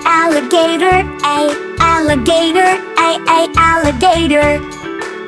alligator, alligator, alligator.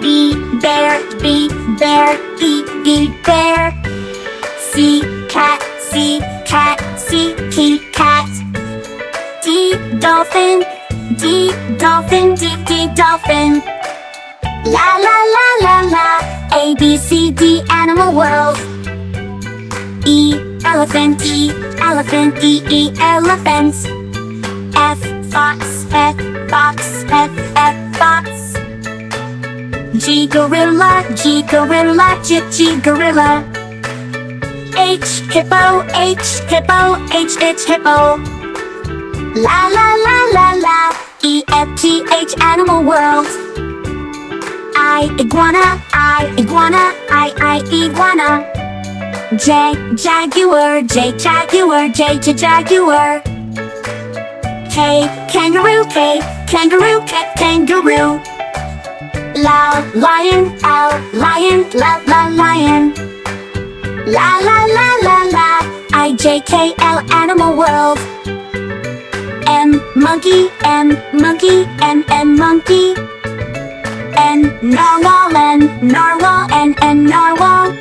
B bear, B bear, B bear. C cat, C cat, C cat. D dolphin, D dolphin, D dolphin. La la la la la, A B C D animal world. E elephant, E elephant, E elephant. F fox, F fox, F fox. G gorilla, G gorilla, G gorilla. H hippo, H hippo, H hippo. La la la la la, E F G H animal world. I iguana, I iguana, I iguana. J jaguar, J jaguar, J jaguar. K kangaroo, K kangaroo, K kangaroo. La lion, L lion, la lion. La la la la la, I J K L animal world. M monkey, M monkey, M monkey. N narwhal, N narwhal, N narwhal.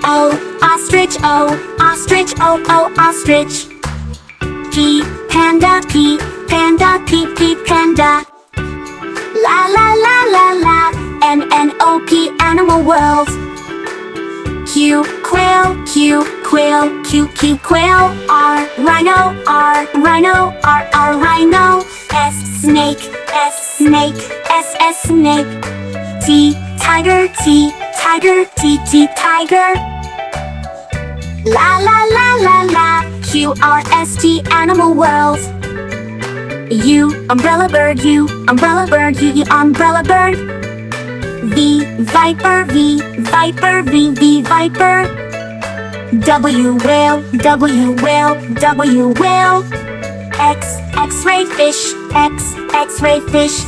O ostrich, O ostrich, O ostrich. P panda, P panda, P panda. La la la la la, N O P animal world. Q quail, Q quail, Q quail. R rhino, R rhino, R rhino. S snake, S snake, S snake. T tiger, T tiger, T tiger. La la la la la, Q R S T animal world. U umbrella bird, U umbrella bird, U umbrella bird. V viper, V viper, V viper. W whale, W whale, W whale. X X-ray fish, X-ray fish,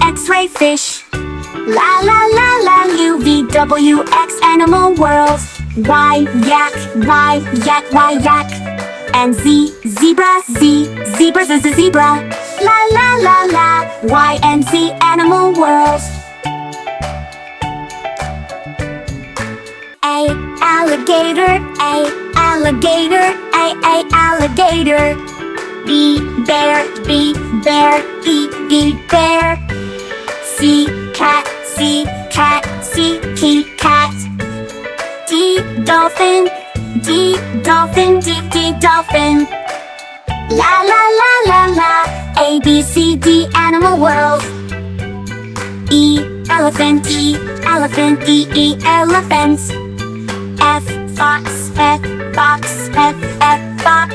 X-ray fish. La la la la, U V W X animal world. Y yak, Y yak, Y yak. And Z zebra, Z zebra, Z zebra. La la la la, Y and Z animal world. A alligator, A alligator, A alligator. B bear, B bear, B bear. C cat, C cat, C cat. D dolphin, D dolphin, D dolphin. La la la la la, A B C D animal world. E elephant, E elephant, E elephant. F fox, F fox, F fox.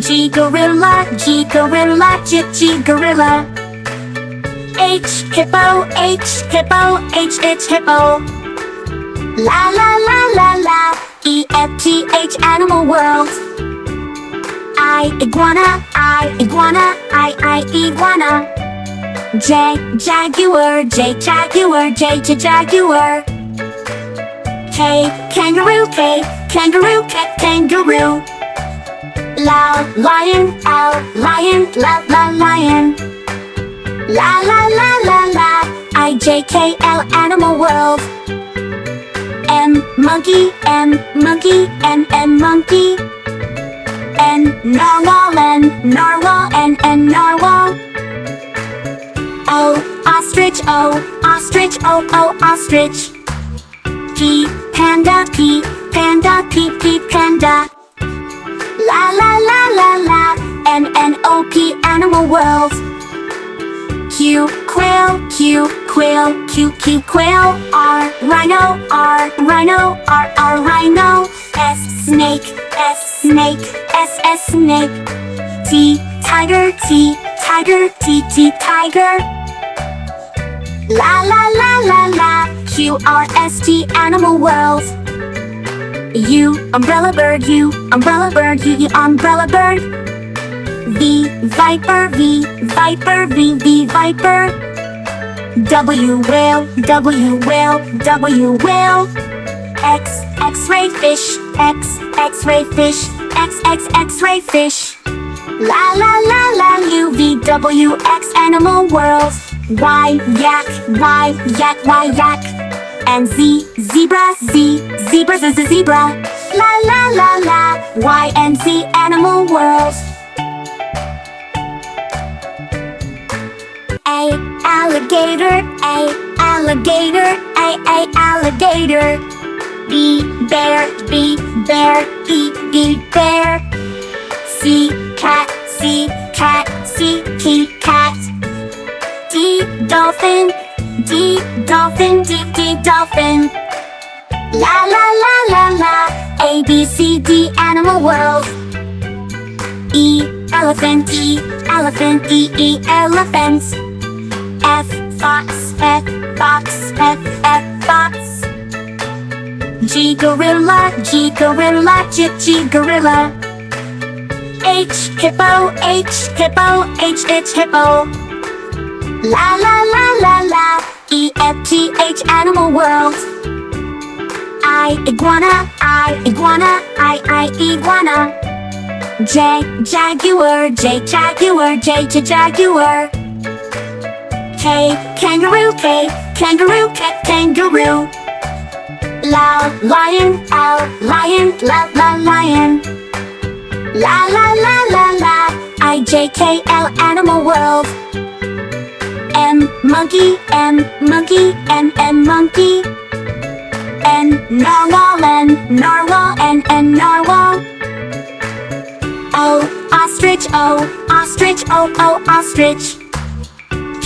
G gorilla, G gorilla, G gorilla. H hippo, H hippo, H hippo. La la la la la, E F G H animal world. I iguana, I iguana, I iguana. J jaguar, J jaguar, J jaguar. K kangaroo, K kangaroo, K kangaroo. La lion, L lion, la lion. La la la la la, I J K L animal world. M monkey, M monkey, M monkey. N narwhal, N narwhal, N narwhal. O ostrich, O ostrich, O ostrich. P panda, P panda, P panda. La la la la la, N O P animal world. Q quail, Q quail, Q quail. R rhino, R rhino, R rhino. S snake, S snake, S snake. T tiger, T tiger, T tiger. La la la la la, Q R S T animal world. U umbrella bird, U umbrella bird, U umbrella bird. V viper, V viper, V viper. W whale, W whale, W whale. X X-ray fish, X X-ray fish, X-ray fish. La la la la, U-V-W, X animal world. Y yak, Y yak. And Z, zebra, zebra, zebra. La la la la, Y and Z animal world. A, alligator, alligator, alligator. B, bear, B, bear. C, cat, C, cat. D, dolphin, dolphin. La la la la la, A, B, C, D animal world. E, elephant, E, elephant. F, fox, fox. G, gorilla, gorilla. H, hippo, hippo. La la la la la, E, F, G, H animal world. I, iguana, iguana. J, jaguar, jaguar. K, kangaroo, kangaroo. La, lion, lion. La la la la la, IJKL animal world. M, monkey, M, monkey. N, narwhal, narwhal. O, ostrich, ostrich. P,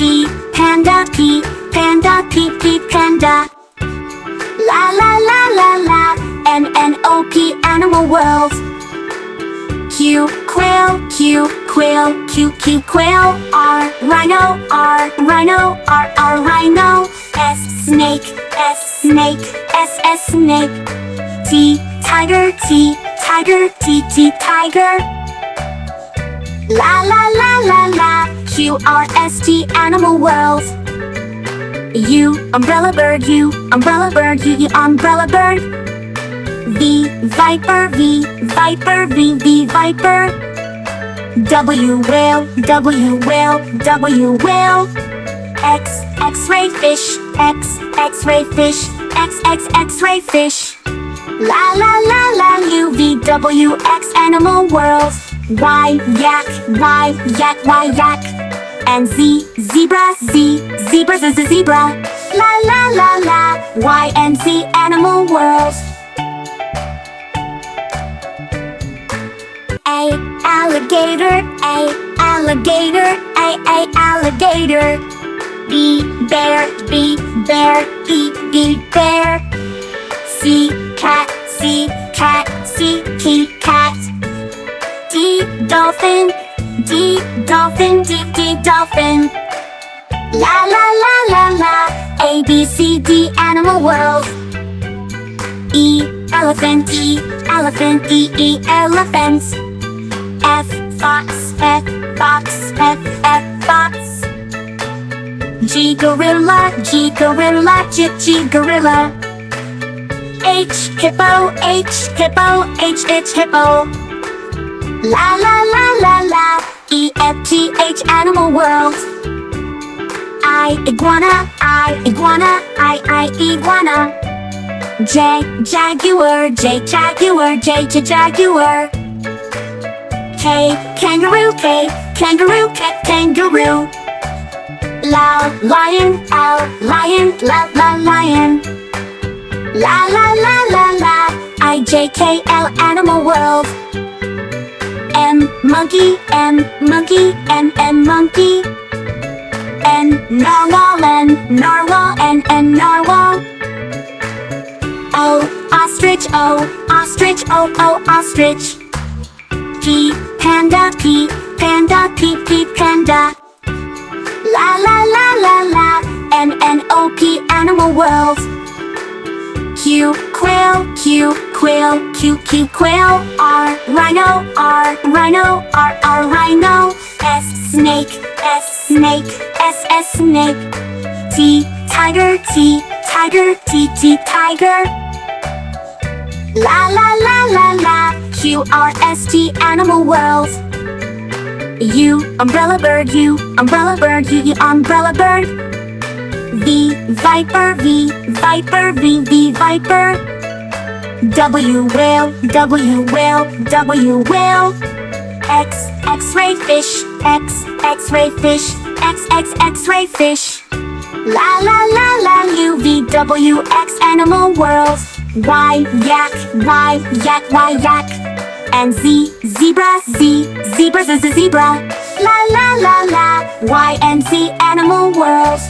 panda, panda. La la la la la, N-O-P animal world. Q, quail, R, rhino, R, rhino. S, snake, snake. T, tiger, tiger. La la la la la, QRST animal world. U, umbrella bird, U, umbrella bird. V, viper, V, viper. W, whale. X, X-ray fish, X-ray fish. La la la la, U-V-W, X animal world. Y, yak. And Z, zebra, zebra. La la la la, Y and Z animal world. A, alligator, alligator. B, bear, bear. C, cat, cat. D, dolphin, dolphin. La la la la la, A, B, C, D animal world. E, elephant, elephant. F, fox, fox. G, gorilla, gorilla. H, hippo, hippo. La la la la la, E, F, G, H animal world. I, iguana. J, jaguar. K, kangaroo. La, lion. Lion. La la la la la, IJKL animal world. M, monkey. N, narwhal, narwhal. O, ostrich. P, panda. La la la la la, N-O-P animal world. Q, quail. R, rhino. S, snake. T, tiger. Tiger. La la la la la, QRST animal world. U, umbrella bird, U, umbrella bird, U, umbrella bird. V, viper, V, viper, V, V, viper. W, whale, W, whale, W, whale. X, X-ray fish, X, X-ray fish, X, X, X-ray fish. La la la la, U, V, W, X animal world. Y, yak, Y, yak, Y, yak. And Z, zebra, Z, zebra, Z, zebra. La la la la, Y and Z animal world.